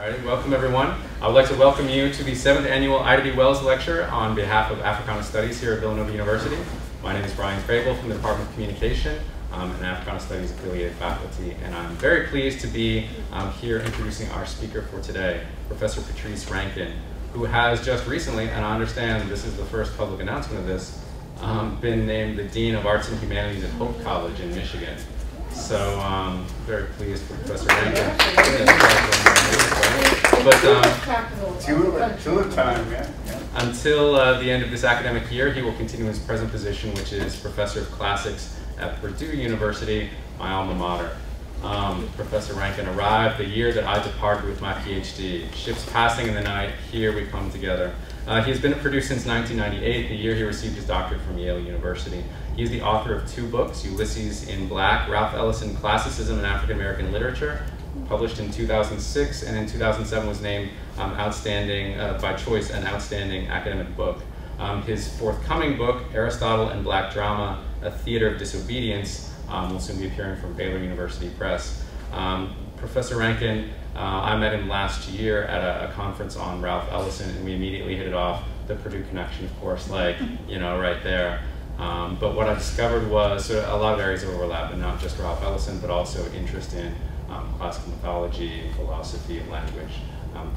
Alrighty, welcome everyone. I would like to welcome you to the 7th annual Ida B. Wells Lecture on behalf of Africana Studies here at Villanova University. My name is Brian Crable from the Department of Communication and Africana Studies affiliated faculty, and I'm very pleased to be here introducing our speaker for today, Professor Patrice Rankin, who has just recently, and I understand this is the first public announcement of this, been named the Dean of Arts and Humanities at Hope College in Michigan. So very pleased for Professor Rankin. But two at a time, yeah. Until the end of this academic year, he will continue his present position, which is Professor of Classics at Purdue University, my alma mater. Professor Rankin arrived the year that I departed with my PhD. Ships passing in the night, here we come together. He has been at Purdue since 1998, the year he received his doctorate from Yale University. He is the author of 2 books, Ulysses in Black, Ralph Ellison, Classicism in African American Literature, published in 2006, and in 2007 was named outstanding, by choice, an outstanding academic book. His forthcoming book, Aristotle and Black Drama, A Theater of Disobedience, will soon be appearing from Baylor University Press. Professor Rankin, I met him last year at a conference on Ralph Ellison, and we immediately hit it off. The Purdue connection, of course, like, you know, right there. But what I discovered was sort of a lot of areas of overlap, and not just Ralph Ellison, but also interest in classical mythology, philosophy, language,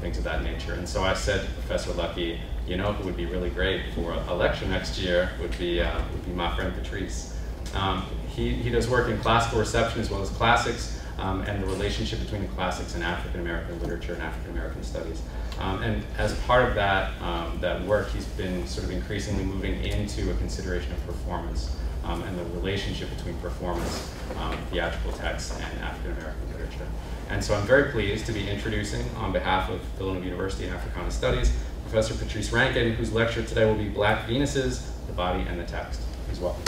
things of that nature. And so I said to Professor Lucky, you know, who would be really great for a lecture next year would be my friend Patrice. He does work in classical reception as well as classics, and the relationship between the classics and African American literature and African American studies. And as part of that, that work, he's been sort of increasingly moving into a consideration of performance and the relationship between performance, theatrical text, and African American literature. And so I'm very pleased to be introducing, on behalf of Villanova University and Africana Studies, Professor Patrice Rankin, whose lecture today will be Black Venuses, the Body and the Text. Please welcome.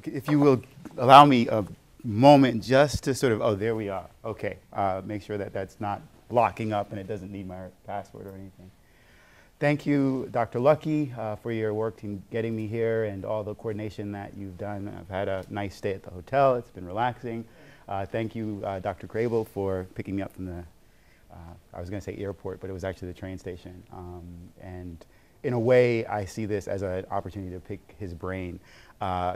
If you will allow me a moment just to sort of, oh, there we are. Okay, make sure that that's not blocking up and it doesn't need my password or anything. Thank you, Dr. Lucky, for your work in getting me here and all the coordination that you've done. I've had a nice stay at the hotel. It's been relaxing. Thank you, Dr. Crable, for picking me up from the, I was going to say airport, but it was actually the train station. And in a way, I see this as an opportunity to pick his brain.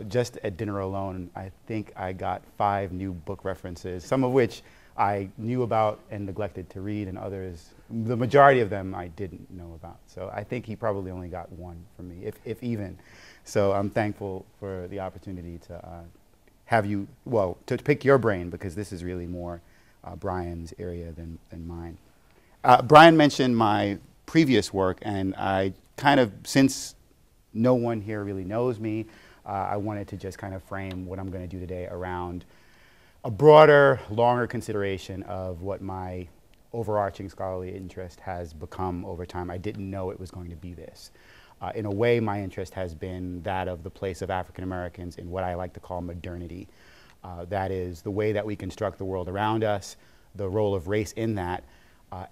Just at dinner alone, I think I got 5 new book references, some of which I knew about and neglected to read, and others, the majority of them I didn't know about. So I think he probably only got 1 from me, if even. So I'm thankful for the opportunity to have you, well, to pick your brain, because this is really more Brian's area than mine. Brian mentioned my previous work, and I kind of, since no one here really knows me, I wanted to just kind of frame what I'm going to do today around a broader, longer consideration of what my overarching scholarly interest has become over time. I didn't know it was going to be this. In a way, my interest has been that of the place of African Americans in what I like to call modernity. That is the way that we construct the world around us, the role of race in that,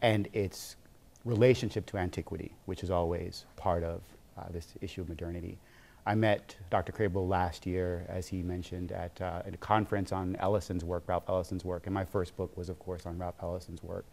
and its relationship to antiquity, which is always part of this issue of modernity. I met Dr. Crable last year, as he mentioned, at a conference on Ellison's work, Ralph Ellison's work, and my first book was, of course, on Ralph Ellison's work.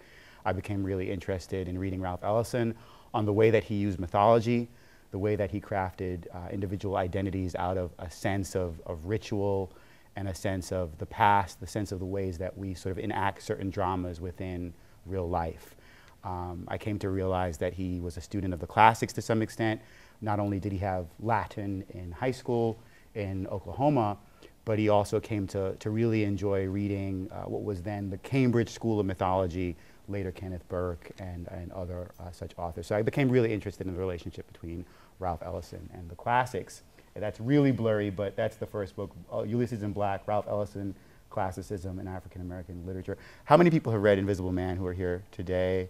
I became really interested in reading Ralph Ellison on the way that he used mythology, the way that he crafted individual identities out of a sense of ritual and a sense of the past, the sense of the ways that we sort of enact certain dramas within real life. I came to realize that he was a student of the classics to some extent. Not only did he have Latin in high school in Oklahoma, but he also came to really enjoy reading what was then the Cambridge School of Mythology, later Kenneth Burke and other such authors. So I became really interested in the relationship between Ralph Ellison and the classics. And that's really blurry, but that's the first book, Ulysses in Black, Ralph Ellison, Classicism in African American Literature. How many people have read Invisible Man who are here today?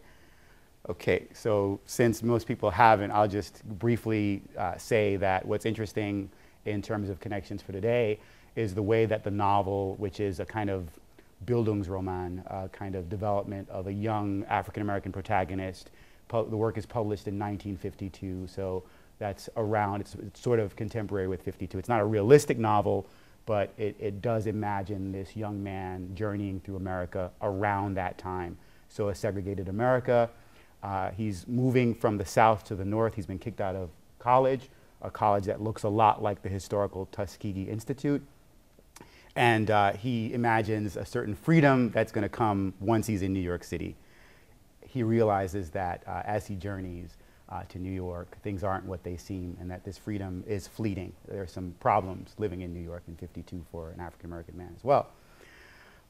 Okay, so since most people haven't, I'll just briefly say that what's interesting in terms of connections for today is the way that the novel, which is a kind of Bildungsroman, kind of development of a young African-American protagonist, the work is published in 1952, so that's around, it's sort of contemporary with 52. It's not a realistic novel, but it does imagine this young man journeying through America around that time. So a segregated America. He's moving from the South to the North. He's been kicked out of college, a college that looks a lot like the historical Tuskegee Institute. And he imagines a certain freedom that's going to come once he's in New York City. He realizes that as he journeys to New York, things aren't what they seem, and that this freedom is fleeting. There are some problems living in New York in '52 for an African-American man as well.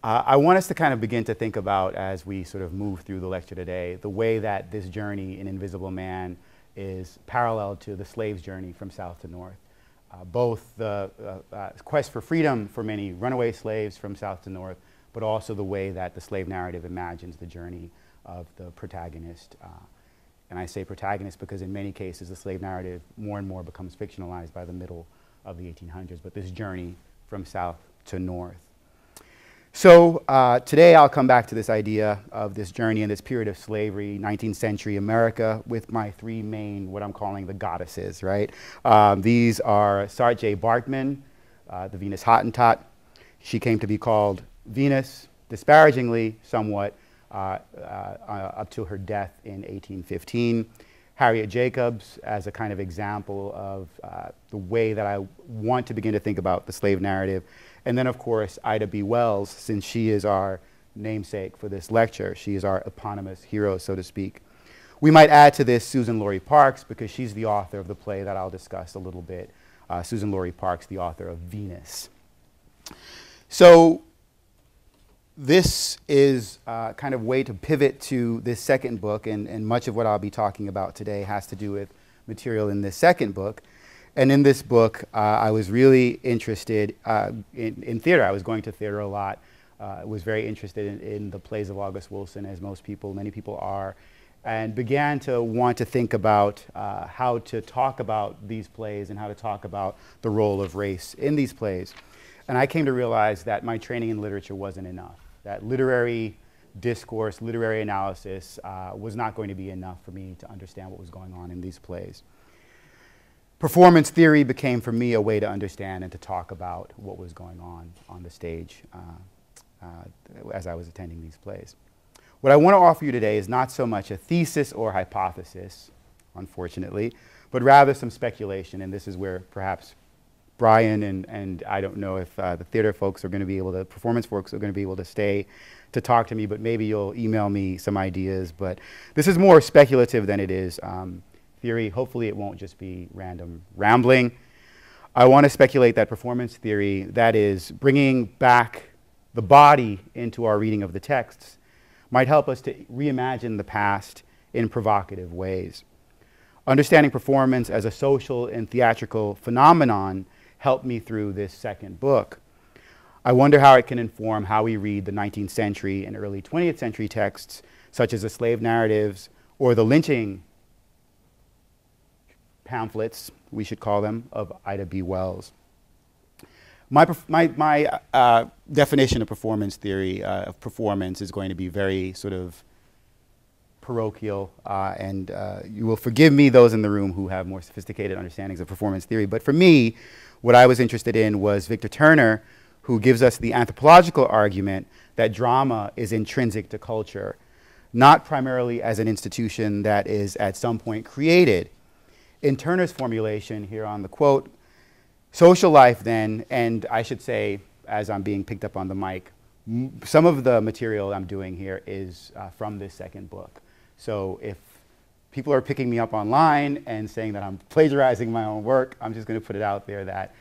I want us to kind of begin to think about, as we sort of move through the lecture today, the way that this journey in Invisible Man is parallel to the slave's journey from South to North. Both the quest for freedom for many runaway slaves from South to North, but also the way that the slave narrative imagines the journey of the protagonist. And I say protagonist because in many cases the slave narrative more and more becomes fictionalized by the middle of the 1800s, but this journey from South to North. So today I'll come back to this idea of this journey in this period of slavery, 19th century America, with my three main, what I'm calling the goddesses, right? These are Sarah J. Bartman, the Venus Hottentot. She came to be called Venus, disparagingly somewhat, up to her death in 1815. Harriet Jacobs as a kind of example of the way that I want to begin to think about the slave narrative. And then, of course, Ida B. Wells, since she is our namesake for this lecture. She is our eponymous hero, so to speak. We might add to this Susan Laurie Parks, because she's the author of the play that I'll discuss a little bit. Susan Laurie Parks, the author of Venus. So this is kind of way to pivot to this second book, and much of what I'll be talking about today has to do with material in this second book. And in this book, I was really interested in theater. I was going to theater a lot. Was very interested in the plays of August Wilson, as many people are, and began to want to think about how to talk about these plays and how to talk about the role of race in these plays. And I came to realize that my training in literature wasn't enough, that literary discourse, literary analysis was not going to be enough for me to understand what was going on in these plays. Performance theory became for me a way to understand and to talk about what was going on the stage as I was attending these plays. What I want to offer you today is not so much a thesis or hypothesis, unfortunately, but rather some speculation, and this is where perhaps Brian and I don't know if the theater folks are going to be able to, performance folks are going to be able to stay to talk to me, but maybe you'll email me some ideas. But this is more speculative than it is theory. Hopefully it won't just be random rambling. I want to speculate that performance theory, that is bringing back the body into our reading of the texts, might help us to reimagine the past in provocative ways. Understanding performance as a social and theatrical phenomenon helped me through this second book. I wonder how it can inform how we read the 19th century and early 20th century texts, such as the slave narratives or the lynching pamphlets, we should call them, of Ida B. Wells. My definition of performance theory, of performance, is going to be very sort of parochial, and you will forgive me, those in the room who have more sophisticated understandings of performance theory. But for me, what I was interested in was Victor Turner, who gives us the anthropological argument that drama is intrinsic to culture, not primarily as an institution that is at some point created. In Turner's formulation here on the quote, social life then, and I should say, as I'm being picked up on the mic, some of the material I'm doing here is from this second book. So if people are picking me up online and saying that I'm plagiarizing my own work, I'm just going to put it out there that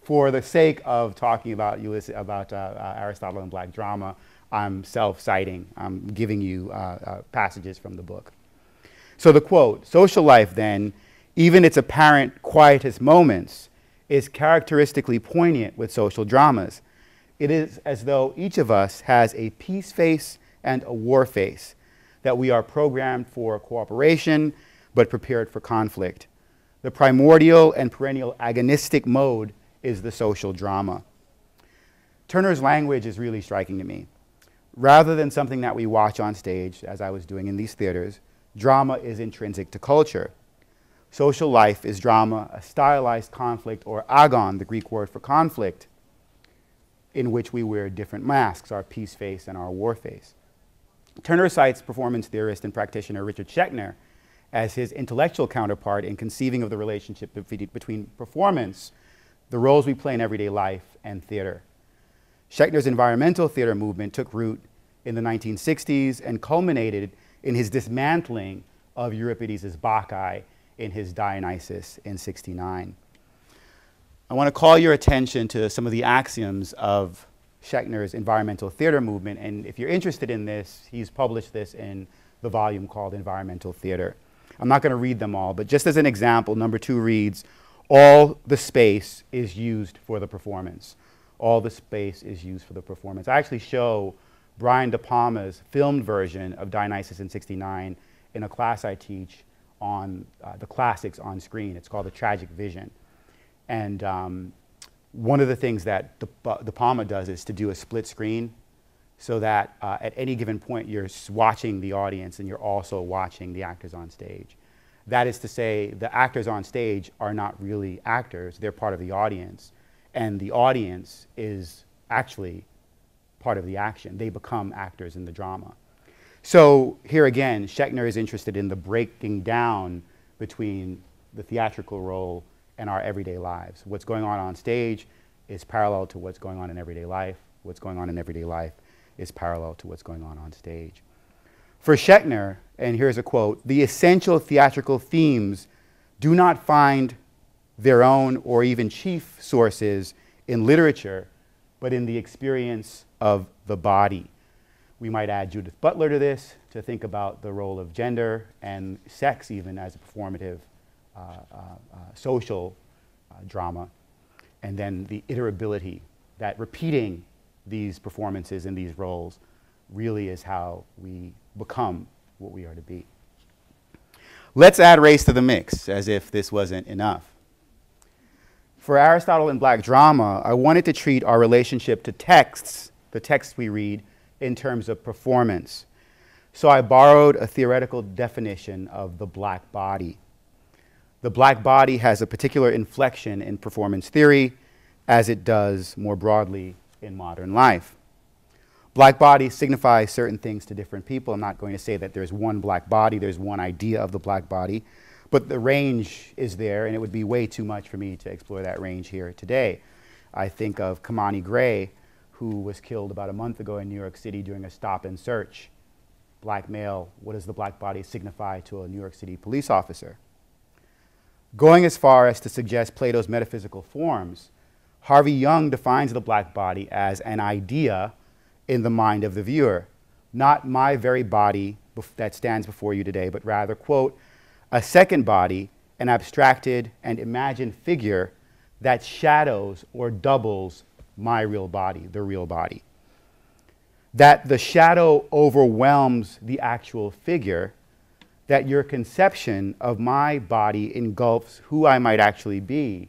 for the sake of talking about Aristotle and Black drama, I'm self-citing. I'm giving you passages from the book. So the quote, social life then, even its apparent quietest moments, is characteristically poignant with social dramas. It is as though each of us has a peace face and a war face, that we are programmed for cooperation, but prepared for conflict. The primordial and perennial agonistic mode is the social drama. Turner's language is really striking to me. Rather than something that we watch on stage, as I was doing in these theaters, drama is intrinsic to culture. Social life is drama, a stylized conflict, or agon, the Greek word for conflict. in which we wear different masks, our peace face and our war face. Turner cites performance theorist and practitioner Richard Schechner as his intellectual counterpart in conceiving of the relationship between performance, the roles we play in everyday life, and theater. Schechner's environmental theater movement took root in the 1960s and culminated in his dismantling of Euripides' Bacchae in his Dionysus in '69. I want to call your attention to some of the axioms of Schechner's environmental theater movement, and if you're interested in this, he's published this in the volume called Environmental Theater. I'm not going to read them all, but just as an example, number 2 reads, all the space is used for the performance. All the space is used for the performance. I actually show Brian De Palma's filmed version of Dionysus in '69 in a class I teach on the classics on screen. It's called The Tragic Vision. And one of the things that De Palma does is to do a split screen so that at any given point you're watching the audience and you're also watching the actors on stage. That is to say, the actors on stage are not really actors, they're part of the audience. And the audience is actually part of the action. They become actors in the drama. So here again, Schechner is interested in the breaking down between the theatrical role and our everyday lives. What's going on stage is parallel to what's going on in everyday life. What's going on in everyday life is parallel to what's going on stage. For Schechner, and here's a quote, the essential theatrical themes do not find their own or even chief sources in literature, but in the experience of the body. We might add Judith Butler to this to think about the role of gender and sex even as a performative social drama, and then the iterability, that repeating these performances and these roles really is how we become what we are to be. Let's add race to the mix, as if this wasn't enough. For Aristotle and Black drama, I wanted to treat our relationship to texts, the texts we read, in terms of performance. So I borrowed a theoretical definition of the black body. The black body has a particular inflection in performance theory, as it does more broadly in modern life. Black bodies signify certain things to different people. I'm not going to say that there's one black body, there's one idea of the black body, but the range is there, and it would be way too much for me to explore that range here today. I think of Kamani Gray, who was killed about a month ago in New York City during a stop and search. Black male, what does the black body signify to a New York City police officer? Going as far as to suggest Plato's metaphysical forms, Harvey Young defines the black body as an idea in the mind of the viewer, not my very body that stands before you today, but rather, quote, a second body, an abstracted and imagined figure that shadows or doubles my real body, the real body. That the shadow overwhelms the actual figure, that your conception of my body engulfs who I might actually be,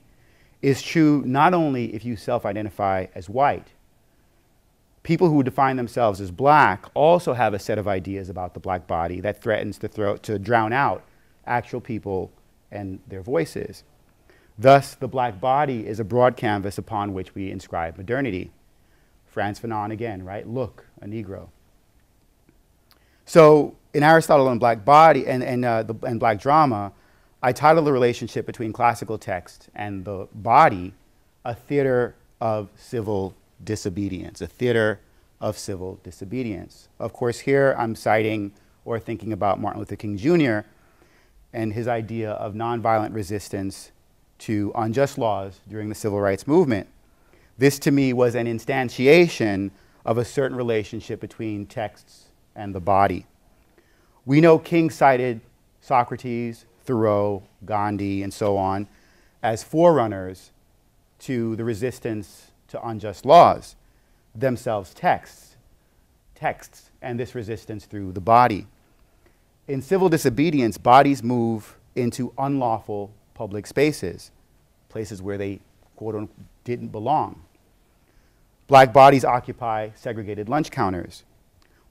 is true not only if you self-identify as white. People who define themselves as black also have a set of ideas about the black body that threatens to drown out actual people and their voices. Thus, the black body is a broad canvas upon which we inscribe modernity. Frantz Fanon again, right? Look, a Negro. So in Aristotle and Black body and Black drama, I titled the relationship between classical text and the body a theater of civil disobedience, a theater of civil disobedience. Of course, here I'm citing or thinking about Martin Luther King Jr. and his idea of nonviolent resistance to unjust laws during the civil rights movement. This to me was an instantiation of a certain relationship between texts and the body. We know King cited Socrates, Thoreau, Gandhi, and so on as forerunners to the resistance to unjust laws, themselves texts, and this resistance through the body. In civil disobedience, bodies move into unlawful public spaces, places where they, quote unquote, didn't belong. Black bodies occupy segregated lunch counters.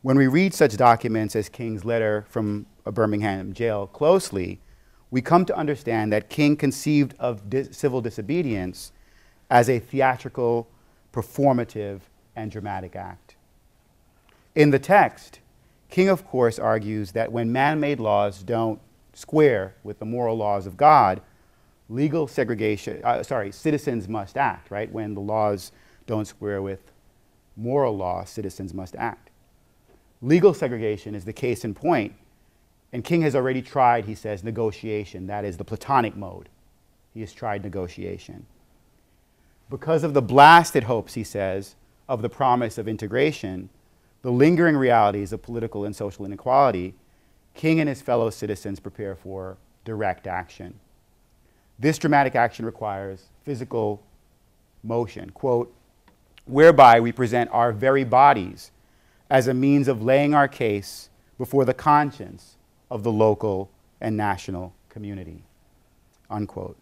When we read such documents as King's letter from a Birmingham jail closely, we come to understand that King conceived of civil disobedience as a theatrical performative, and dramatic act. In the text, King, of course, argues that when man-made laws don't square with the moral laws of God, legal segregation, citizens must act, right? When the laws don't square with moral law, citizens must act. Legal segregation is the case in point, and King has already tried, he says, negotiation. That is the Platonic mode. He has tried negotiation. Because of the blasted hopes, he says, of the promise of integration, the lingering realities of political and social inequality, King and his fellow citizens prepare for direct action. This dramatic action requires physical motion, quote, whereby we present our very bodies as a means of laying our case before the conscience of the local and national community, unquote.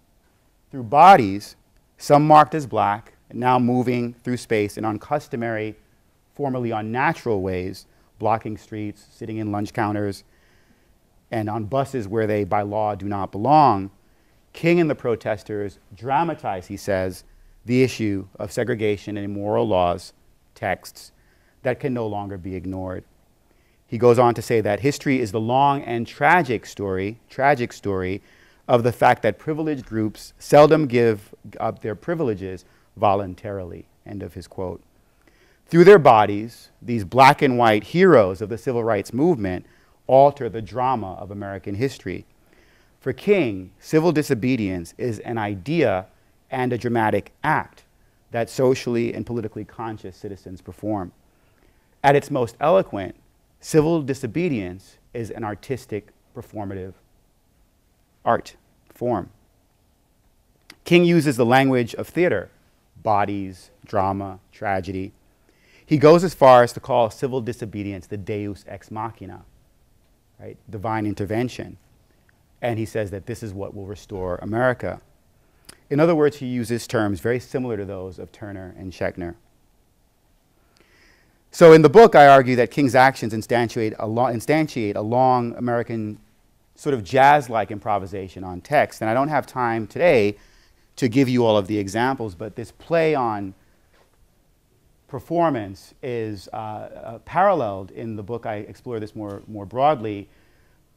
Through bodies, some marked as black, and now moving through space in uncustomary, formerly unnatural ways, blocking streets, sitting in lunch counters, and on buses where they, by law, do not belong, King and the protesters dramatize, he says, the issue of segregation and immoral laws, texts, that can no longer be ignored. He goes on to say that history is the long and tragic story of the fact that privileged groups seldom give up their privileges voluntarily, end of his quote. Through their bodies, these black and white heroes of the civil rights movement alter the drama of American history. For King, civil disobedience is an idea and a dramatic act that socially and politically conscious citizens perform. At its most eloquent, civil disobedience is an artistic, performative art form. King uses the language of theater, bodies, drama, tragedy. He goes as far as to call civil disobedience the deus ex machina, right? Divine intervention. And he says that this is what will restore America. In other words, he uses terms very similar to those of Turner and Schechner. So in the book, I argue that King's actions instantiate a long American sort of jazz-like improvisation on text. And I don't have time today to give you all of the examples, but this play on performance is paralleled in the book. I explore this more broadly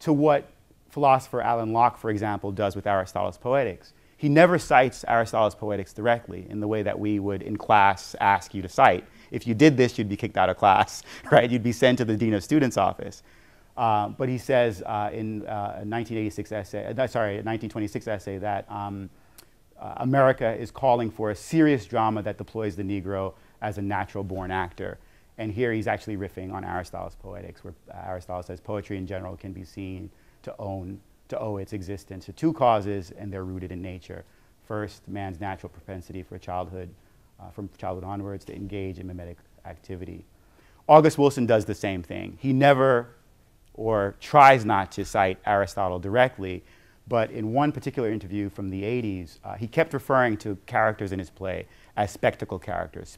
to what philosopher Alan Locke, for example, does with Aristotle's Poetics. He never cites Aristotle's Poetics directly in the way that we would in class ask you to cite. If you did this, you'd be kicked out of class, right? You'd be sent to the Dean of Students' office. But he says in a 1926 essay that America is calling for a serious drama that deploys the Negro as a natural-born actor. And here he's actually riffing on Aristotle's Poetics, where Aristotle says poetry in general can be seen to owe its existence to two causes, and they're rooted in nature. First, man's natural propensity for childhood, from childhood onwards, to engage in mimetic activity. August Wilson does the same thing. He never, or tries not to, cite Aristotle directly, but in one particular interview from the 80s, he kept referring to characters in his play as spectacle characters,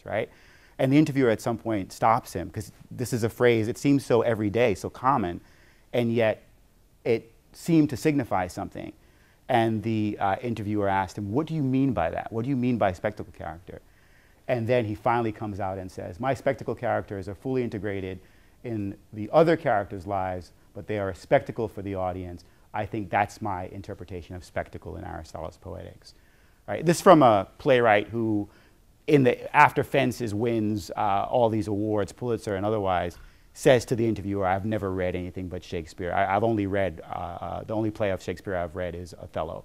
right? And the interviewer at some point stops him, because this is a phrase, it seems so everyday, so common, and yet it seemed to signify something. And the interviewer asked him, what do you mean by that? What do you mean by spectacle character? And then he finally comes out and says, my spectacle characters are fully integrated in the other characters' lives, but they are a spectacle for the audience. I think that's my interpretation of spectacle in Aristotle's Poetics. Right? This from a playwright who, after Fences wins all these awards, Pulitzer and otherwise, says to the interviewer, I've never read anything but Shakespeare. I've only read, the only play of Shakespeare I've read is Othello,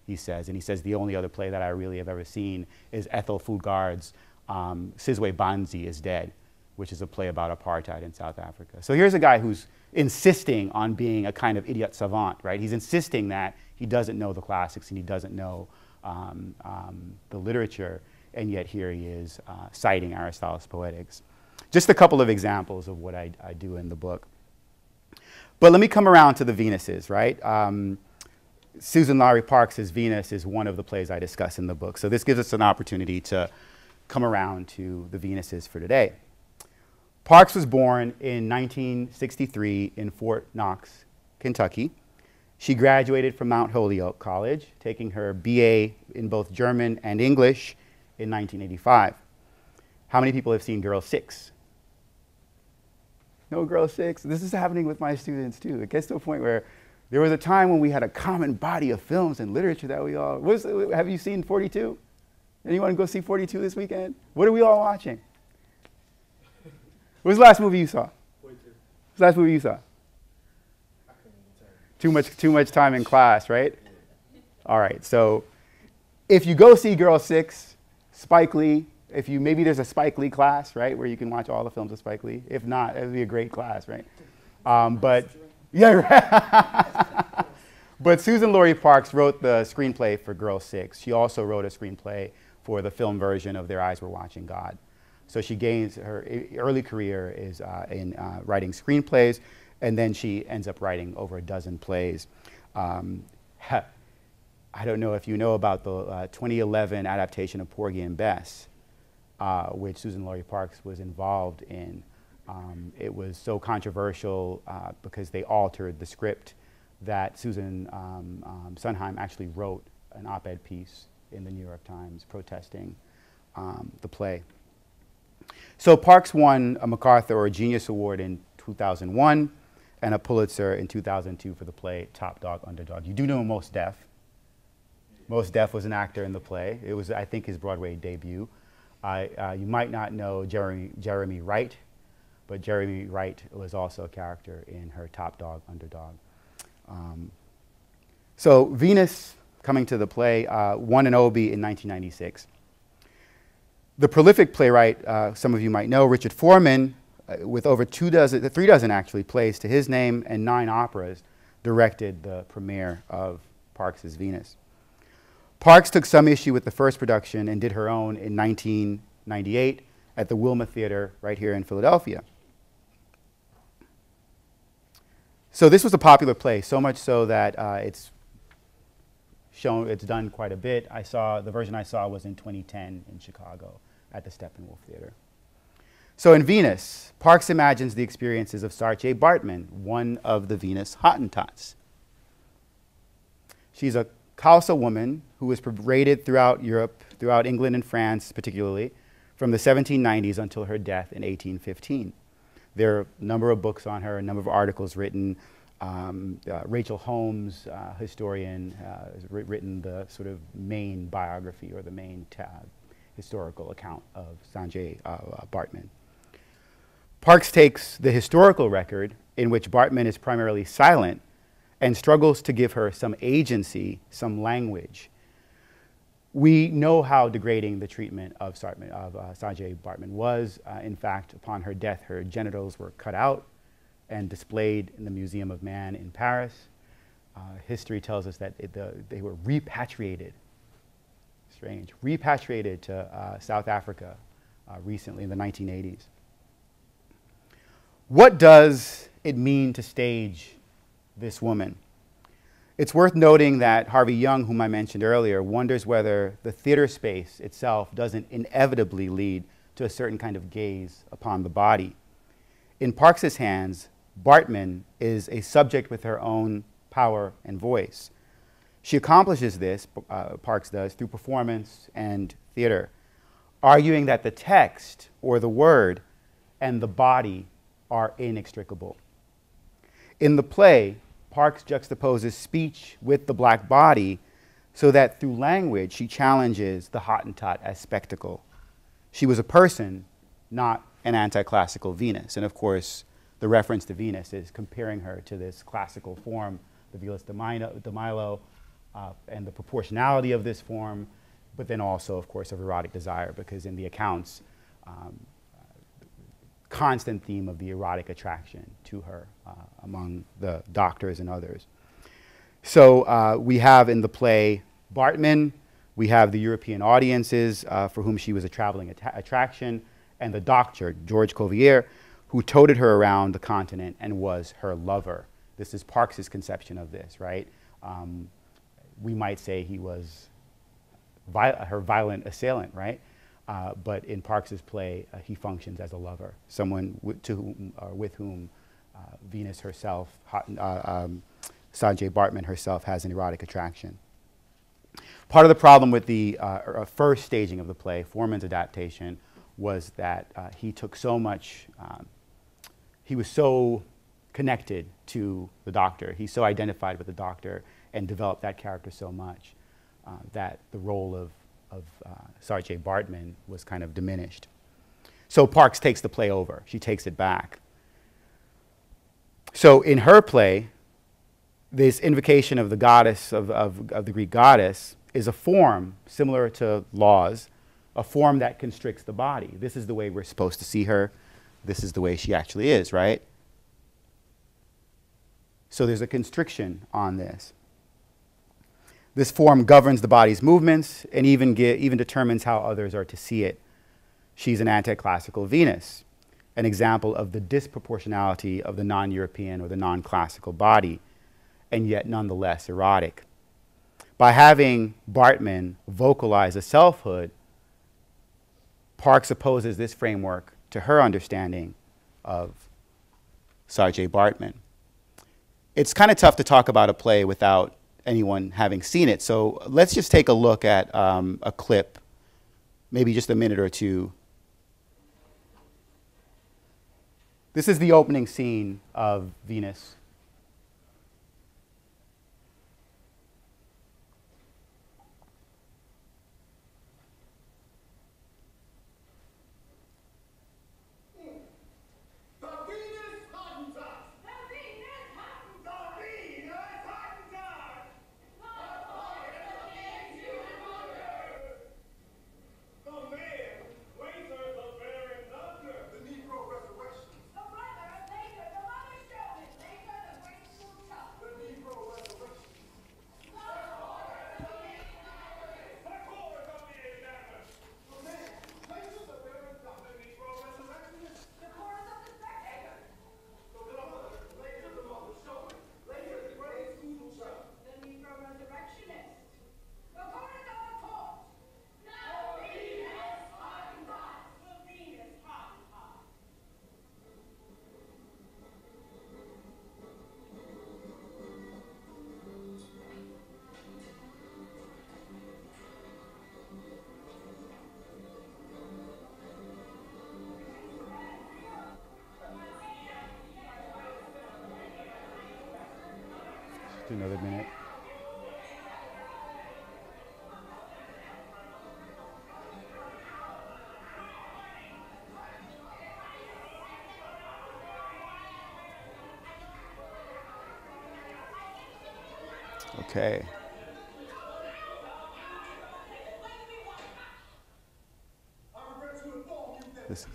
he says. And he says the only other play that I really have ever seen is Ethel Fugard's Sizwe Banzi is Dead, which is a play about apartheid in South Africa. So here's a guy who's insisting on being a kind of idiot savant, right? He's insisting that he doesn't know the classics and he doesn't know the literature, and yet here he is citing Aristotle's Poetics. Just a couple of examples of what I do in the book. But let me come around to the Venuses, right? Susan Lowry Parks' Venus is one of the plays I discuss in the book. So this gives us an opportunity to come around to the Venuses for today. Parks was born in 1963 in Fort Knox, Kentucky. She graduated from Mount Holyoke College, taking her BA in both German and English in 1985. How many people have seen Girl 6? No Girl 6? This is happening with my students too. It gets to a point where there was a time when we had a common body of films and literature that we all, have you seen 42? Anyone go see 42 this weekend? What are we all watching? What was the last movie you saw? 42. What's the last movie you saw? I couldn't even tell you. Too much time in class, right? Yeah. All right, so if you go see Girl 6, Spike Lee, maybe there's a Spike Lee class, right, where you can watch all the films of Spike Lee. If not, it would be a great class, right? Yeah, right. But Susan Laurie Parks wrote the screenplay for Girl 6. She also wrote a screenplay for the film version of Their Eyes Were Watching God. So she gains her early career is in writing screenplays, and then she ends up writing over a dozen plays. I don't know if you know about the 2011 adaptation of Porgy and Bess, which Susan Laurie Parks was involved in. It was so controversial because they altered the script that Susan Sondheim actually wrote an op-ed piece in the New York Times protesting the play. So Parks won a MacArthur or a Genius Award in 2001 and a Pulitzer in 2002 for the play Top Dog, Underdog. You do know Mos Def. Mos Def was an actor in the play. It was, I think, his Broadway debut. You might not know Jeremy Wright, but Jeremy Wright was also a character in her Top Dog, Underdog. So Venus, coming to the play, won an Obie in 1996. The prolific playwright, some of you might know, Richard Foreman, with over 3 dozen actually plays to his name and 9 operas, directed the premiere of Parks's Venus. Parks took some issue with the first production and did her own in 1998 at the Wilma Theater right here in Philadelphia. So this was a popular play, so much so that it's done quite a bit. The version I saw was in 2010 in Chicago at the Steppenwolf Theater. So in Venus, Parks imagines the experiences of Saartjie Baartman, one of the Venus Hottentots. She's a Khalsa woman who was paraded throughout Europe, throughout England and France particularly, from the 1790s until her death in 1815. There are a number of books on her, a number of articles written. Rachel Holmes, historian, has written the sort of main biography or the main historical account of Saartjie Baartman. Parks takes the historical record in which Baartman is primarily silent and struggles to give her some agency, some language. We know how degrading the treatment of Saartjie Baartman was. In fact, upon her death, her genitals were cut out and displayed in the Museum of Man in Paris. History tells us that they were repatriated, strange, repatriated to South Africa recently in the 1980s. What does it mean to stage this woman? It's worth noting that Harvey Young, whom I mentioned earlier, wonders whether the theater space itself doesn't inevitably lead to a certain kind of gaze upon the body. In Parks's hands, Baartman is a subject with her own power and voice. She accomplishes this, Parks does, through performance and theater, arguing that the text or the word and the body are inextricable. In the play, Parks juxtaposes speech with the black body so that through language she challenges the Hottentot as spectacle. She was a person, not an anti-classical Venus. And of course, the reference to Venus is comparing her to this classical form, the Venus de Milo, and the proportionality of this form, but then also, of course, of erotic desire, because in the accounts, constant theme of the erotic attraction to her among the doctors and others. So we have in the play Baartman, we have the European audiences for whom she was a traveling attraction, and the doctor, George Cuvier, who toted her around the continent and was her lover. This is Parks's conception of this, right? We might say he was her violent assailant, right? But in Parks's play, he functions as a lover, someone with whom Venus herself, Saartjie Baartman herself, has an erotic attraction. Part of the problem with the first staging of the play, Foreman's adaptation, was that he took so much, he was so connected to the Doctor, he's so identified with the Doctor and developed that character so much that the role of Sarah J. Bartman was kind of diminished. So Parks takes the play over, she takes it back. So in her play, this invocation of the goddess, of the Greek goddess, is a form similar to laws, a form that constricts the body. This is the way we're supposed to see her. This is the way she actually is, right? So there's a constriction on this. This form governs the body's movements and even determines how others are to see it. She's an anti-classical Venus, an example of the disproportionality of the non-European or the non-classical body, and yet nonetheless erotic. By having Bartman vocalize a selfhood, Parks opposes this framework to her understanding of Sarah J. Bartman. It's kind of tough to talk about a play without anyone having seen it, so let's just take a look at a clip, maybe just a minute or two. This is the opening scene of Venus. Another minute. Okay. Listen.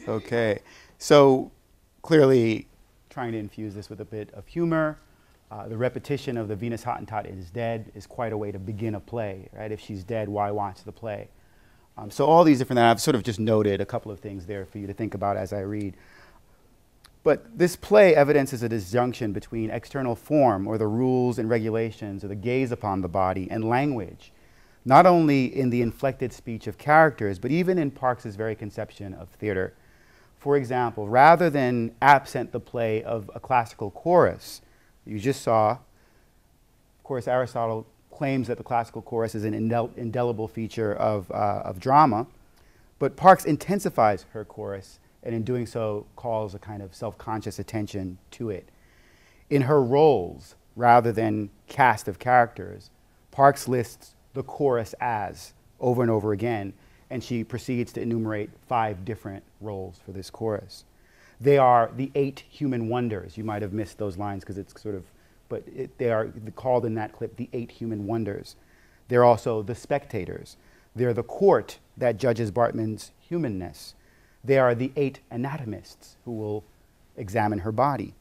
Okay, so clearly trying to infuse this with a bit of humor. The repetition of the Venus Hottentot is dead is quite a way to begin a play, right? If she's dead, why watch the play? So all these different, I've sort of just noted a couple of things there for you to think about as I read. But this play evidences a disjunction between external form, or the rules and regulations, or the gaze upon the body, and language, not only in the inflected speech of characters, but even in Parks's very conception of theater. For example, rather than absent the play of a classical chorus, you just saw, of course, Aristotle claims that the classical chorus is an indelible feature of drama, but Parks intensifies her chorus, and in doing so calls a kind of self-conscious attention to it. In her roles, rather than cast of characters, Parks lists the chorus as over and over again, and she proceeds to enumerate 5 different roles for this chorus. They are the 8 human wonders. You might have missed those lines because it's sort of, but they are called in that clip the 8 human wonders. They're also the spectators. They're the court that judges Bartman's humanness. They are the 8 anatomists who will examine her body.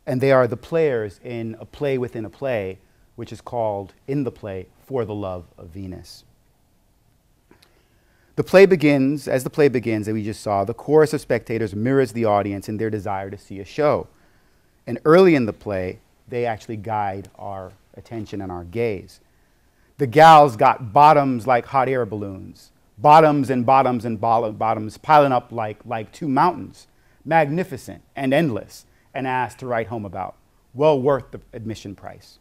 And they are the players in a play within a play, which is called, in the play, For the Love of Venus. The play begins, as we just saw, the chorus of spectators mirrors the audience in their desire to see a show. And early in the play, they actually guide our attention and our gaze. The gals got bottoms like hot air balloons, bottoms and bottoms and bottoms piling up like two mountains, magnificent and endless, and asked to write home about, well worth the admission price.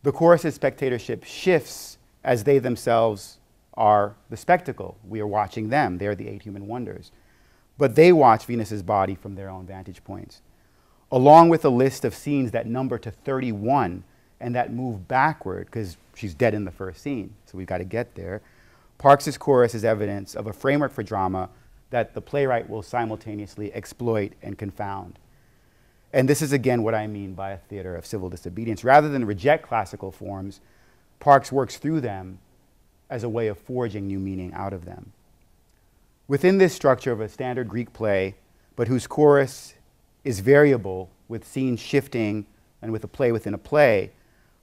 The chorus's spectatorship shifts as they themselves are the spectacle. We are watching them. They're the 8 human wonders. But they watch Venus's body from their own vantage points, along with a list of scenes that number to 31 and that move backward, because she's dead in the first scene, so we've got to get there. Parks's chorus is evidence of a framework for drama that the playwright will simultaneously exploit and confound. And this is, again, what I mean by a theater of civil disobedience. Rather than reject classical forms, Parks works through them as a way of forging new meaning out of them. Within this structure of a standard Greek play, but whose chorus is variable with scenes shifting and with a play within a play,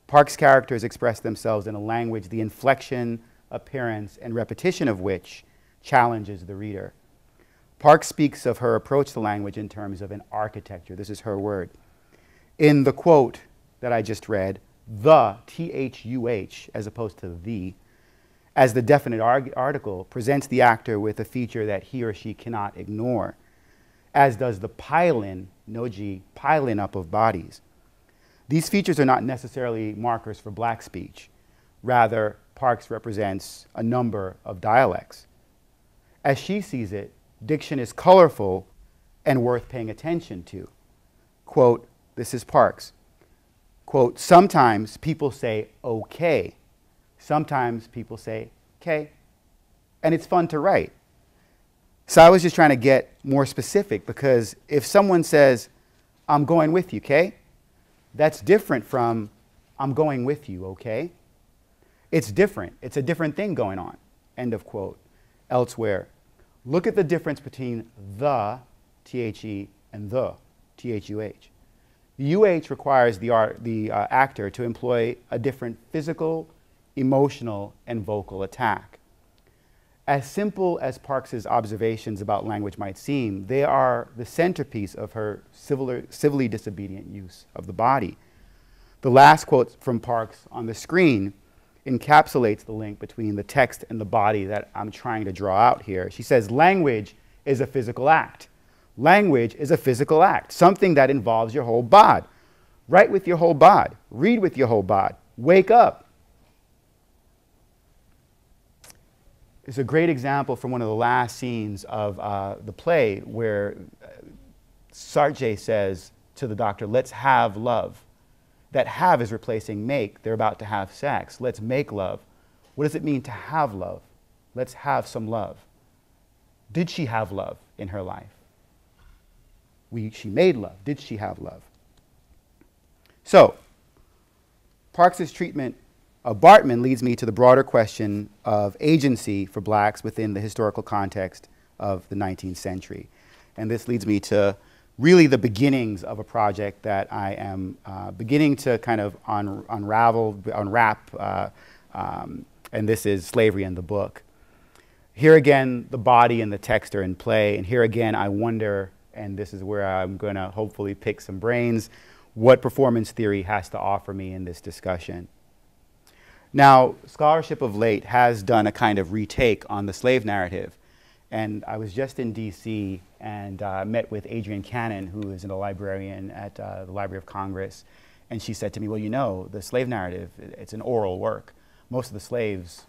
Parks' characters express themselves in a language the inflection, appearance, and repetition of which challenges the reader. Parks speaks of her approach to language in terms of an architecture. This is her word. In the quote that I just read, the, T-H-U-H, as opposed to the, as the definite article, presents the actor with a feature that he or she cannot ignore, as does the pile-in, no G, pile-in up of bodies. These features are not necessarily markers for black speech. Rather, Parks represents a number of dialects. As she sees it, diction is colorful and worth paying attention to. Quote, this is Parks. Quote, sometimes people say okay. Sometimes people say okay. And it's fun to write. So I was just trying to get more specific, because if someone says, I'm going with you, okay? That's different from, I'm going with you, okay? It's different. It's a different thing going on. End of quote. Elsewhere, look at the difference between the, T-H-E, and the, T-H-U-H. The UH requires the actor to employ a different physical, emotional, and vocal attack. As simple as Parks's observations about language might seem, they are the centerpiece of her civilly disobedient use of the body. The last quote from Parks on the screen encapsulates the link between the text and the body that I'm trying to draw out here. She says, language is a physical act. Language is a physical act, something that involves your whole bod. Write with your whole bod. Read with your whole bod. Wake up. It's a great example from one of the last scenes of the play where Sartre says to the doctor, let's have love. That have is replacing make. They're about to have sex. Let's make love. What does it mean to have love? Let's have some love. Did she have love in her life? She made love. Did she have love? So, Parks's treatment of Bartman leads me to the broader question of agency for blacks within the historical context of the 19th century. And this leads me to really the beginnings of a project that I am beginning to kind of unwrap, and this is Slavery in the Book. Here again, the body and the text are in play, and here again I wonder, and this is where I'm going to hopefully pick some brains, what performance theory has to offer me in this discussion. Now, scholarship of late has done a kind of retake on the slave narrative. And I was just in DC and met with Adrienne Cannon, who is a librarian at the Library of Congress. And she said to me, well, you know, the slave narrative, it's an oral work. Most of the slaves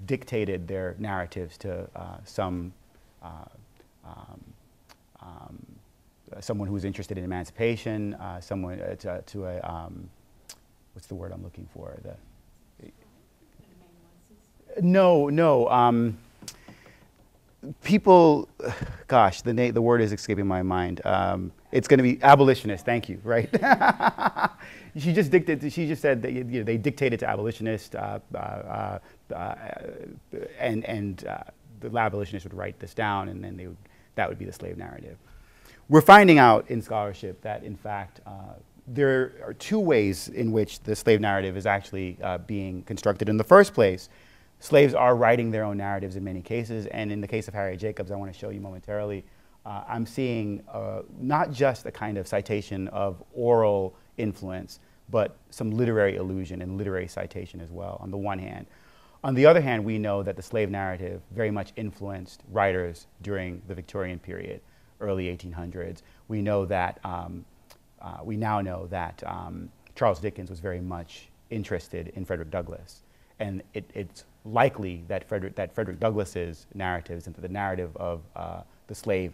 dictated their narratives to someone who was interested in emancipation, someone to a, what's the word I'm looking for? No. People, gosh, the word is escaping my mind. It's going to be abolitionist. Thank you. Right? She just said that they dictated to abolitionists, and the abolitionists would write this down, and then that would be the slave narrative. We're finding out in scholarship that, in fact, there are two ways in which the slave narrative is actually being constructed. In the first place, Slaves are writing their own narratives in many cases, and in the case of Harriet Jacobs, I want to show you momentarily, I'm seeing not just a kind of citation of oral influence, but some literary allusion and literary citation as well, on the one hand. On the other hand, we know that the slave narrative very much influenced writers during the Victorian period, early 1800s. We know that, we now know that Charles Dickens was very much interested in Frederick Douglass. And it's likely that Frederick Douglass's narratives and the narrative of the slave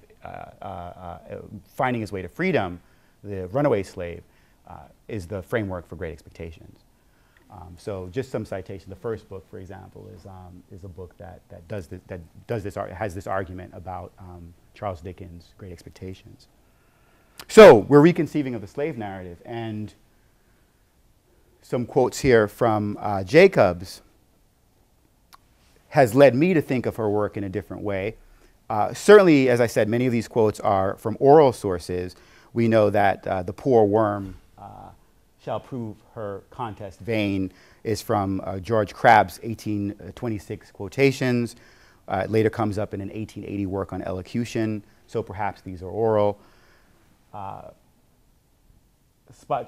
finding his way to freedom, the runaway slave, is the framework for Great Expectations. So just some citation. The first book, for example, is a book that has this argument about Charles Dickens' Great Expectations. So we're reconceiving of the slave narrative, and some quotes here from Jacobs has led me to think of her work in a different way. Certainly, as I said, many of these quotes are from oral sources. We know that the poor worm shall prove her contest vain is from George Crabbe's 1826 quotations. It later comes up in an 1880 work on elocution, so perhaps these are oral.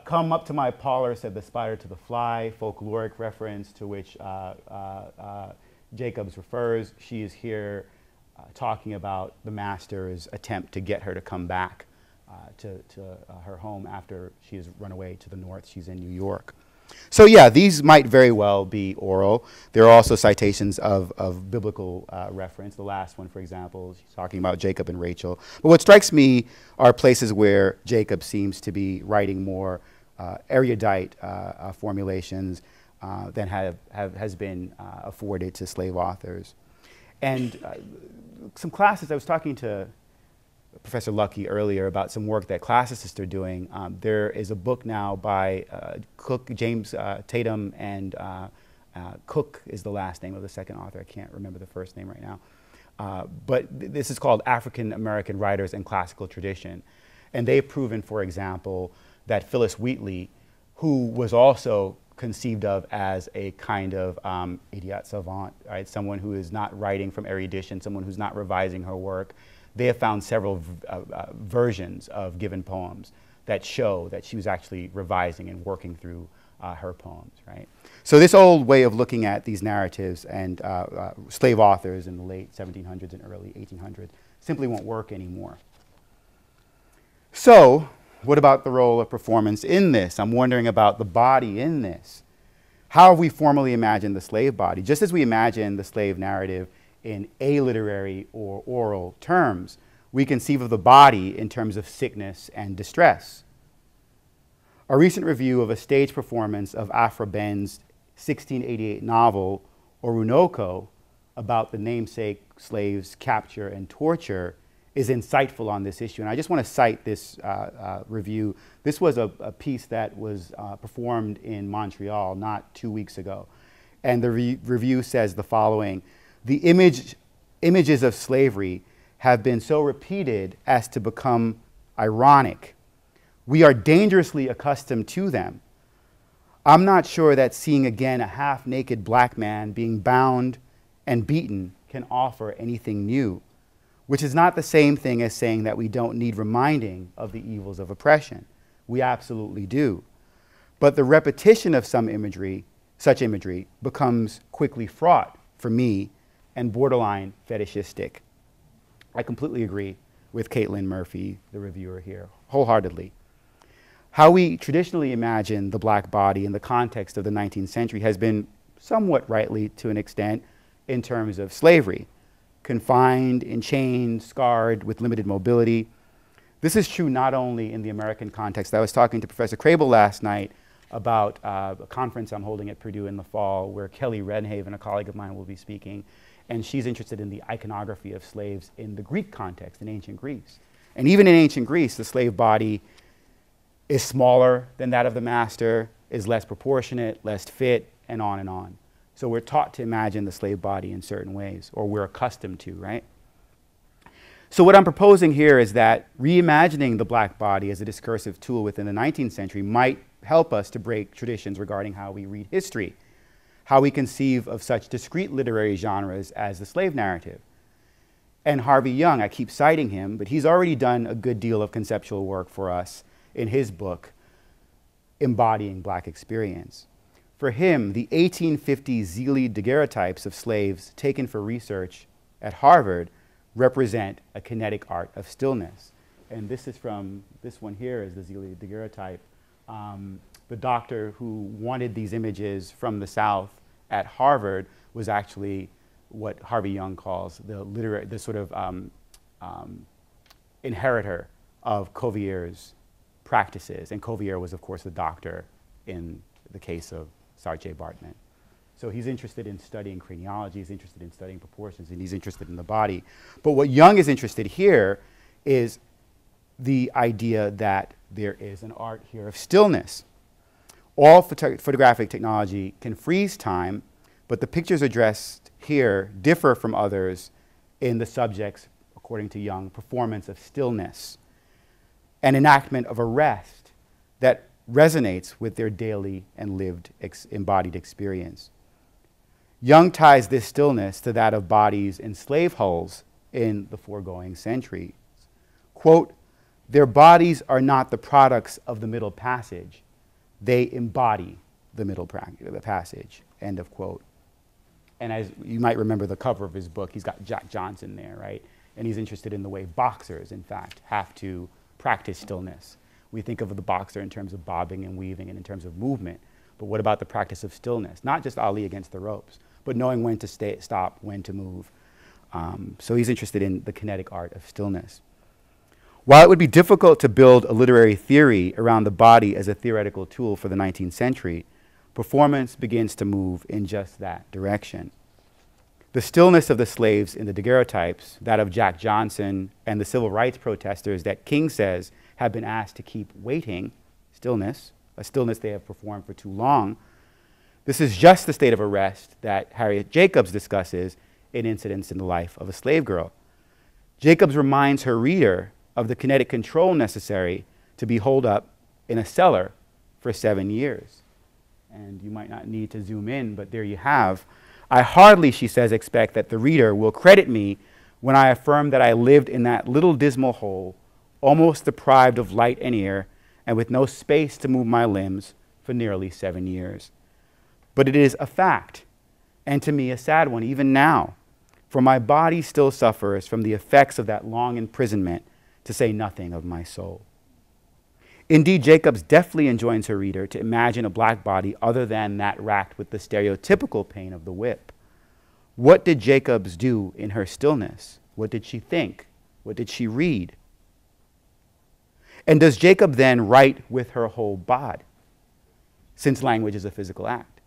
Come up to my parlor, said the spider to the fly, folkloric reference to which Jacobs refers. She is here talking about the master's attempt to get her to come back to her home after she has run away to the north. She's in New York. So yeah, these might very well be oral. There are also citations of biblical reference. The last one, for example, she's talking about Jacob and Rachel. But what strikes me are places where Jacob seems to be writing more erudite formulations than has been afforded to slave authors. And some classes, I was talking to Professor Lucky earlier about some work that classicists are doing. There is a book now by Cook, James Tatum, and Cook is the last name of the second author. I can't remember the first name right now. But this is called African American Writers and Classical Tradition. And they've proven, for example, that Phyllis Wheatley, who was also conceived of as a kind of idiot savant, right? Someone who is not writing from erudition, someone who's not revising her work. They have found several versions of given poems that show that she was actually revising and working through her poems, right? So this old way of looking at these narratives and slave authors in the late 1700s and early 1800s simply won't work anymore. So what about the role of performance in this? I'm wondering about the body in this. How have we formally imagined the slave body? Just as we imagine the slave narrative in aliterary or oral terms, we conceive of the body in terms of sickness and distress. A recent review of a stage performance of Afra Ben's 1688 novel, Orunoko, about the namesake slaves' capture and torture, is insightful on this issue. And I just want to cite this review. This was a piece that was performed in Montreal not 2 weeks ago. And the review says the following: the images of slavery have been so repeated as to become ironic. We are dangerously accustomed to them. I'm not sure that seeing again a half-naked black man being bound and beaten can offer anything new, which is not the same thing as saying that we don't need reminding of the evils of oppression. We absolutely do. But the repetition of some imagery, such imagery, becomes quickly fraught for me and borderline fetishistic. I completely agree with Caitlin Murphy, the reviewer here, wholeheartedly. How we traditionally imagine the black body in the context of the 19th century has been somewhat rightly, to an extent, in terms of slavery. Confined, enchained, scarred, with limited mobility. This is true not only in the American context. I was talking to Professor Crable last night about a conference I'm holding at Purdue in the fall where Kelly Redhaven, a colleague of mine, will be speaking. And she's interested in the iconography of slaves in the Greek context, in ancient Greece. And even in ancient Greece, the slave body is smaller than that of the master, is less proportionate, less fit, and on and on. So we're taught to imagine the slave body in certain ways, or we're accustomed to, right? So what I'm proposing here is that reimagining the black body as a discursive tool within the 19th century might help us to break traditions regarding how we read history, how we conceive of such discrete literary genres as the slave narrative. And Harvey Young, I keep citing him, but he's already done a good deal of conceptual work for us in his book, Embodying Black Experience. For him, the 1850 Zeely daguerreotypes of slaves taken for research at Harvard represent a kinetic art of stillness. And this is from, this one here is the Zeely daguerreotype. The doctor who wanted these images from the South at Harvard was actually what Harvey Young calls the sort of inheritor of Cuvier's practices. And Cuvier was, of course, the doctor in the case of Sarche Bartman. So he's interested in studying craniology, he's interested in studying proportions, and he's interested in the body. But what Young is interested here is the idea that there is an art here of stillness. All photographic technology can freeze time, but the pictures addressed here differ from others in the subject's, according to Young, performance of stillness, an enactment of a rest that resonates with their daily and lived embodied experience. Young ties this stillness to that of bodies in slave hulls in the foregoing centuries. Quote, "Their bodies are not the products of the Middle Passage. They embody the Middle Passage," end of quote. And as you might remember the cover of his book, he's got Jack Johnson there, right? And he's interested in the way boxers, in fact, have to practice stillness. We think of the boxer in terms of bobbing and weaving and in terms of movement, but what about the practice of stillness? Not just Ali against the ropes, but knowing when to stop, when to move. So he's interested in the kinetic art of stillness. While it would be difficult to build a literary theory around the body as a theoretical tool for the 19th century, performance begins to move in just that direction. The stillness of the slaves in the daguerreotypes, that of Jack Johnson and the civil rights protesters that King says have been asked to keep waiting, stillness, a stillness they have performed for too long. This is just the state of arrest that Harriet Jacobs discusses in Incidents in the Life of a Slave Girl. Jacobs reminds her reader of the kinetic control necessary to be holed up in a cellar for 7 years. And you might not need to zoom in, but there you have. I hardly, she says, expect that the reader will credit me when I affirm that I lived in that little dismal hole, almost deprived of light and air, and with no space to move my limbs for nearly 7 years. But it is a fact, and to me a sad one even now, for my body still suffers from the effects of that long imprisonment, to say nothing of my soul. Indeed, Jacobs deftly enjoins her reader to imagine a black body other than that racked with the stereotypical pain of the whip. What did Jacobs do in her stillness? What did she think? What did she read? And does Jacob then write with her whole bod, since language is a physical act?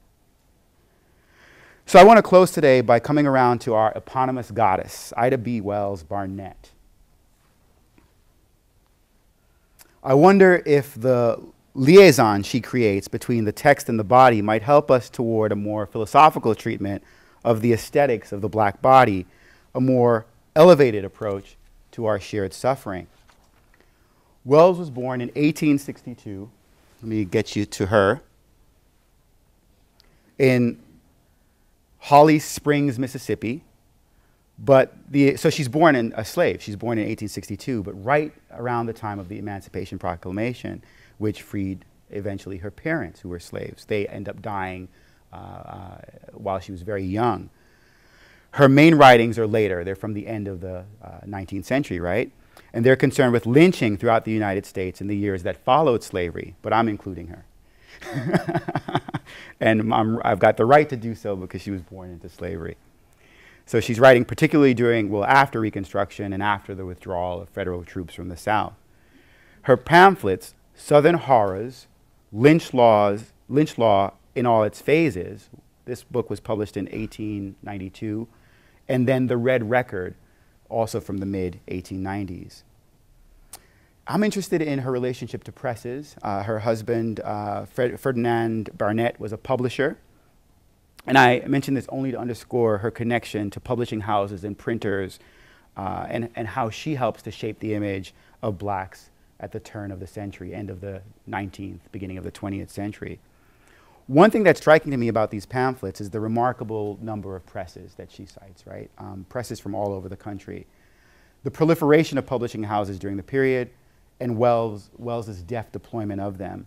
So I want to close today by coming around to our eponymous goddess, Ida B. Wells Barnett. I wonder if the liaison she creates between the text and the body might help us toward a more philosophical treatment of the aesthetics of the black body, a more elevated approach to our shared suffering. Wells was born in 1862. Let me get you to her. In Holly Springs, Mississippi. So she's born in a slave. She's born in 1862, but right around the time of the Emancipation Proclamation, which freed eventually her parents, who were slaves. They end up dying while she was very young. Her main writings are later. They're from the end of the 19th century, right? And they're concerned with lynching throughout the United States in the years that followed slavery, but I'm including her. And I've got the right to do so because she was born into slavery. So she's writing particularly after Reconstruction and after the withdrawal of federal troops from the South. Her pamphlets, Southern Horrors, Lynch Law in All Its Phases, this book was published in 1892, and then The Red Record, also from the mid-1890s. I'm interested in her relationship to presses. Her husband, Ferdinand Barnett, was a publisher. And I mention this only to underscore her connection to publishing houses and printers and how she helps to shape the image of blacks at the turn of the century, end of the 19th, beginning of the 20th century. One thing that's striking to me about these pamphlets is the remarkable number of presses that she cites, right? Presses from all over the country. The proliferation of publishing houses during the period, and Wells's deft deployment of them.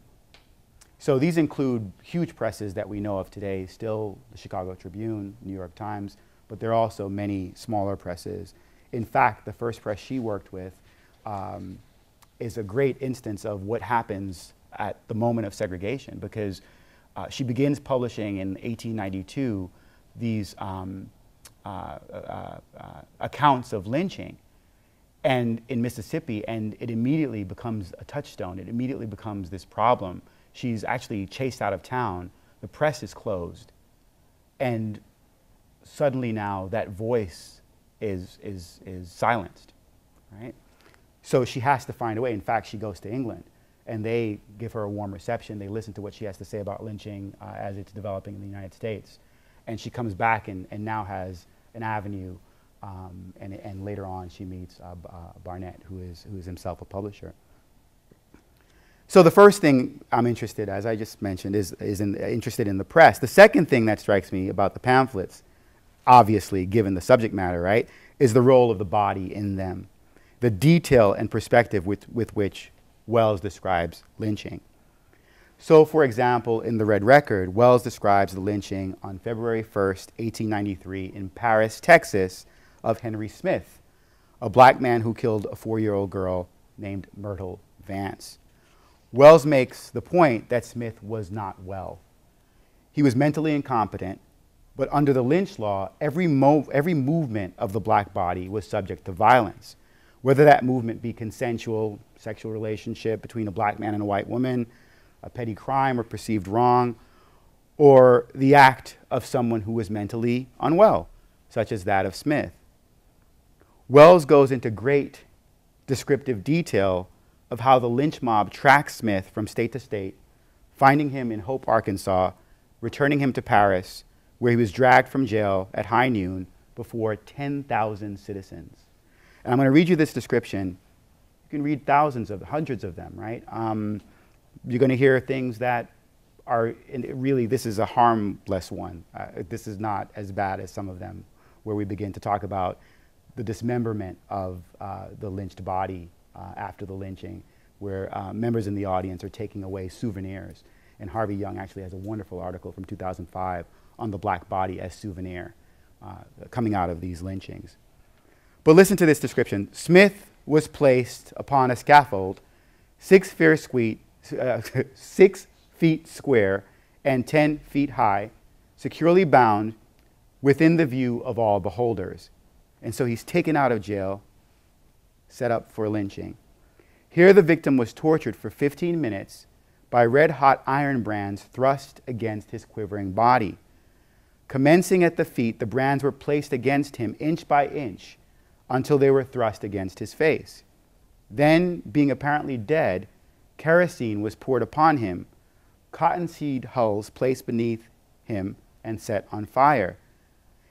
So these include huge presses that we know of today, still the Chicago Tribune, New York Times, but there are also many smaller presses. In fact, the first press she worked with is a great instance of what happens at the moment of segregation, because she begins publishing in 1892 these accounts of lynching and in Mississippi, and it immediately becomes a touchstone. It immediately becomes this problem. She's actually chased out of town. The press is closed. And suddenly now that voice is silenced, right? So she has to find a way. In fact, she goes to England, and they give her a warm reception. They listen to what she has to say about lynching as it's developing in the United States. And she comes back and now has an avenue, and later on she meets Barnett, who is himself a publisher. So the first thing I'm interested, as I just mentioned, is interested in the press. The second thing that strikes me about the pamphlets, obviously given the subject matter, right, is the role of the body in them, the detail and perspective with which Wells describes lynching. So, for example, in the Red Record, Wells describes the lynching on February 1st, 1893 in Paris, Texas, of Henry Smith, a black man who killed a 4-year-old girl named Myrtle Vance. Wells makes the point that Smith was not well. He was mentally incompetent, but under the lynch law, every movement of the black body was subject to violence, whether that movement be consensual, sexual relationship between a black man and a white woman, a petty crime or perceived wrong, or the act of someone who was mentally unwell, such as that of Smith. Wells goes into great descriptive detail of how the lynch mob tracks Smith from state to state, finding him in Hope, Arkansas, returning him to Paris, where he was dragged from jail at high noon before 10,000 citizens. And I'm going to read you this description. You can read hundreds of them, right? You're going to hear things that are, really, this is a harmless one. This is not as bad as some of them, where we begin to talk about the dismemberment of the lynched body after the lynching, where members in the audience are taking away souvenirs. And Harvey Young actually has a wonderful article from 2005 on the black body as souvenir coming out of these lynchings. But listen to this description. Smith was placed upon a scaffold 6 feet square and 10 feet high, securely bound within the view of all beholders. And so he's taken out of jail, set up for lynching. Here the victim was tortured for 15 minutes by red-hot iron brands thrust against his quivering body. Commencing at the feet, the brands were placed against him inch by inch until they were thrust against his face. Then, being apparently dead, kerosene was poured upon him, cottonseed hulls placed beneath him and set on fire.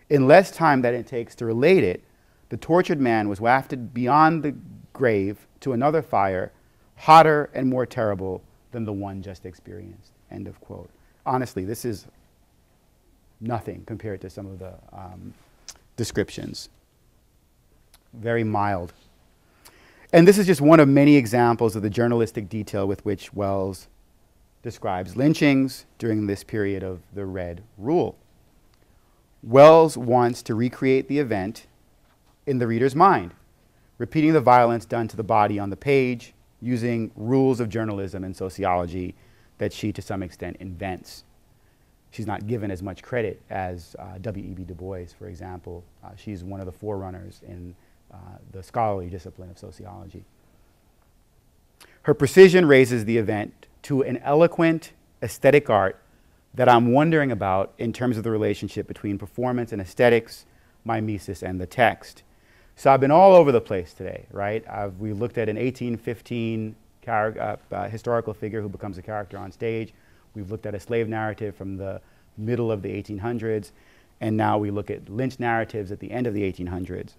In less time than it takes to relate it, the tortured man was wafted beyond the grave to another fire, hotter and more terrible than the one just experienced. End of quote. Honestly, this is nothing compared to some of the descriptions. Very mild. And this is just one of many examples of the journalistic detail with which Wells describes lynchings during this period of the Red Rule. Wells wants to recreate the event in the reader's mind, repeating the violence done to the body on the page, using rules of journalism and sociology that she, to some extent, invents. She's not given as much credit as W.E.B. Du Bois, for example. She's one of the forerunners in the scholarly discipline of sociology. Her precision raises the event to an eloquent aesthetic art that I'm wondering about in terms of the relationship between performance and aesthetics, mimesis, and the text. So I've been all over the place today, right? We looked at an 1815 historical figure who becomes a character on stage. We've looked at a slave narrative from the middle of the 1800s, and now we look at lynch narratives at the end of the 1800s.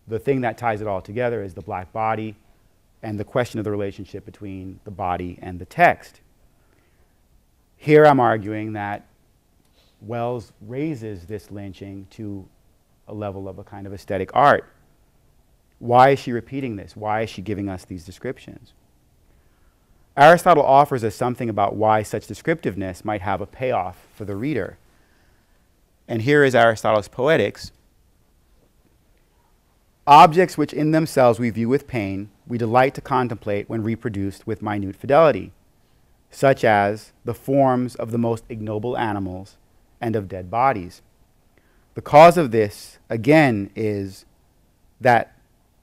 The thing that ties it all together is the black body and the question of the relationship between the body and the text. Here I'm arguing that Wells raises this lynching to a level of a kind of aesthetic art. Why is she repeating this? Why is she giving us these descriptions? Aristotle offers us something about why such descriptiveness might have a payoff for the reader. And here is Aristotle's Poetics. Objects which in themselves we view with pain, we delight to contemplate when reproduced with minute fidelity, such as the forms of the most ignoble animals and of dead bodies. The cause of this, again, is that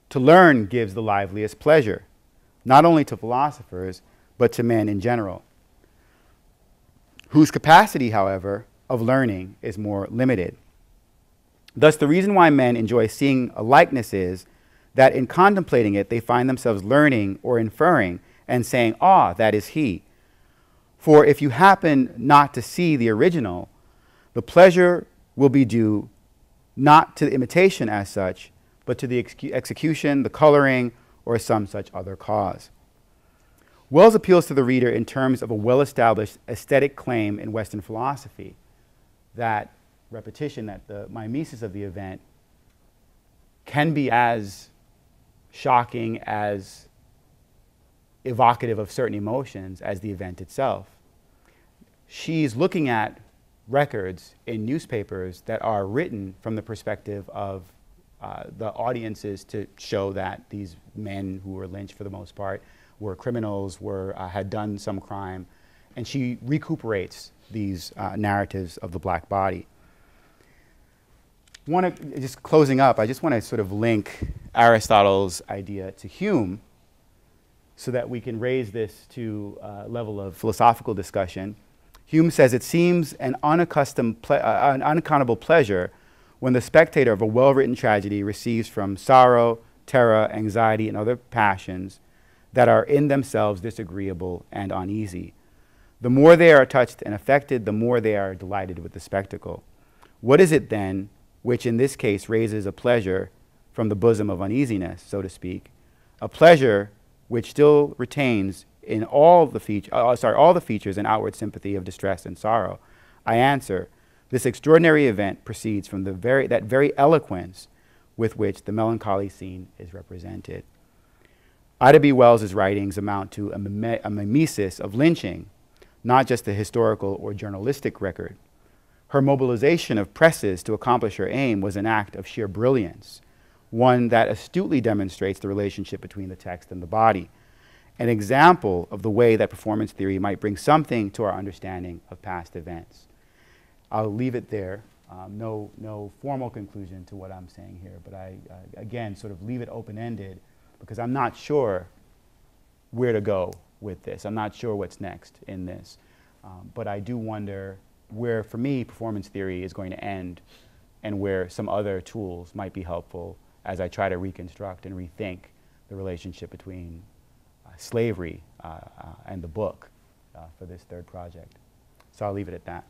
to learn gives the liveliest pleasure, not only to philosophers, but to men in general, whose capacity, however, of learning is more limited. Thus, the reason why men enjoy seeing a likeness is that in contemplating it, they find themselves learning or inferring and saying, "Ah, that is he." For if you happen not to see the original, the pleasure will be due not to the imitation as such, but to the execution, the coloring, or some such other cause. Wells appeals to the reader in terms of a well-established aesthetic claim in Western philosophy, that repetition, that the mimesis of the event can be as shocking, as evocative of certain emotions as the event itself. She's looking at records in newspapers that are written from the perspective of the audiences to show that these men who were lynched for the most part were criminals, had done some crime, and she recuperates these narratives of the black body. Just closing up, I just want to sort of link Aristotle's idea to Hume so that we can raise this to a level of philosophical discussion. Hume says, "It seems an unaccountable pleasure when the spectator of a well-written tragedy receives from sorrow, terror, anxiety, and other passions that are in themselves disagreeable and uneasy. The more they are touched and affected, the more they are delighted with the spectacle. What is it then which in this case raises a pleasure from the bosom of uneasiness, so to speak, a pleasure which still retains in all the features and outward sympathy of distress and sorrow? I answer, this extraordinary event proceeds from that very eloquence with which the melancholy scene is represented." Ida B. Wells's writings amount to a mimesis of lynching, not just a historical or journalistic record. Her mobilization of presses to accomplish her aim was an act of sheer brilliance, one that astutely demonstrates the relationship between the text and the body, an example of the way that performance theory might bring something to our understanding of past events. I'll leave it there. No formal conclusion to what I'm saying here, but I, again, sort of leave it open-ended because I'm not sure where to go with this. I'm not sure what's next in this. But I do wonder where, for me, performance theory is going to end and where some other tools might be helpful as I try to reconstruct and rethink the relationship between slavery and the book for this third project. So I'll leave it at that.